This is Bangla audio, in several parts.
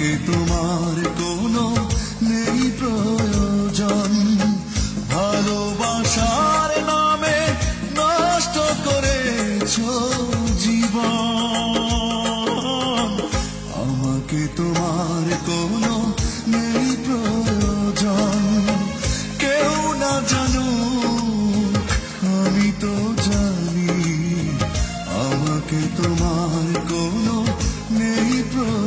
আমাকে তোমার কোনো নেই প্রয়োজন। ভালোবাসার নামে নষ্ট করেছো জীবন। আমাকে তোমার কোনো নেই প্রয়োজন। কেউ না জানুক আমি তো জানি, আমাকে তোমার কোনো নেই প্রয়োজন।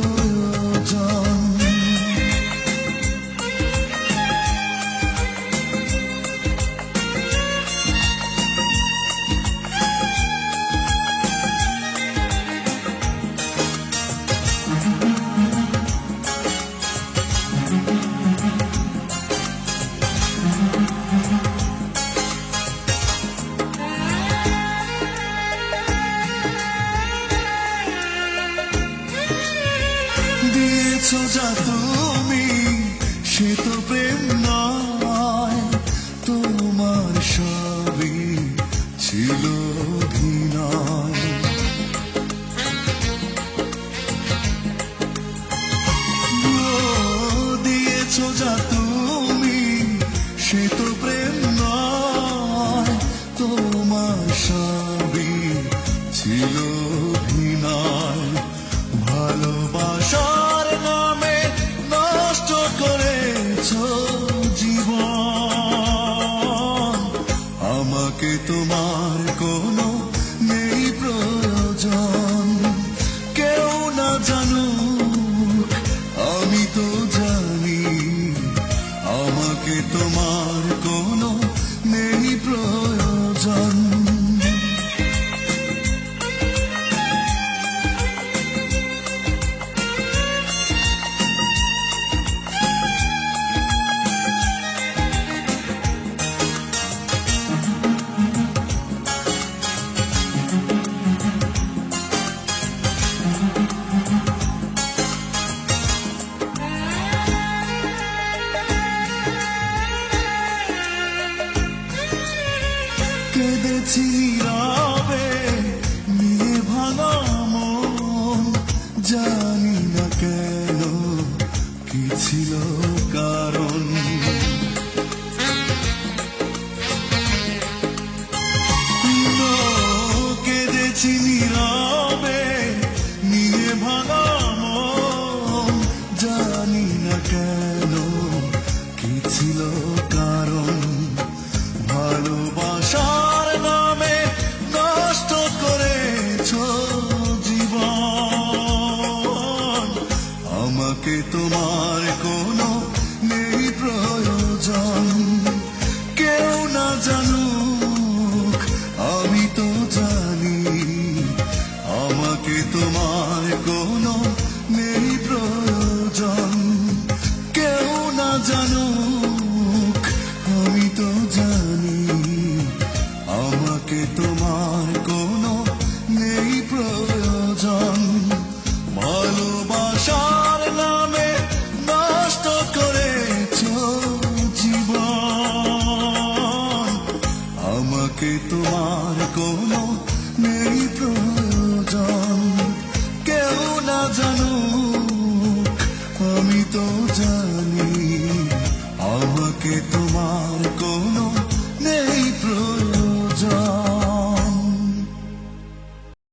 দিয়েছো যা তুমি সে তো প্রেম নয়, তোমার সবই ছিল অভিনয়। দিয়েছো যা তুমি সে তো প্রেম নয়, তোমার সবই ছিল অভিনয়। ভালোবাসার নামে নষ্ট করেছো জীবন। আমাকে তোমার কোনো নেই প্রয়োজন। কেউ না জানুক আমি তো জানি, আমাকে তোমার কোনো নেই প্রয়োজন। কেঁদেছি নীরবে নিয়ে ভাঙা মন, জানি না কেন কি ছিল কারণ। কেঁদেছি নীরবে নিয়ে ভাঙা মন, জানি না কেন কি ছিল কারণ। ভালোবাসার নামে নষ্ট করেছো জীবন। আমাকে তোমার কোনো নেই প্রয়োজন। কেউ না জানুক আমি তো জানি, আমাকে তোমার কোনো নেই প্রয়োজন। কেউ না জানুক আমি তো জানি, আমাকে তোমার কোনো নেই প্রয়োজন। ভালোবাসার নামে নষ্ট করেছো জীবন। আমাকে তোমার কোনো নেই প্রয়োজন। কেউ না জানুক আমি তো জানি, আমাকে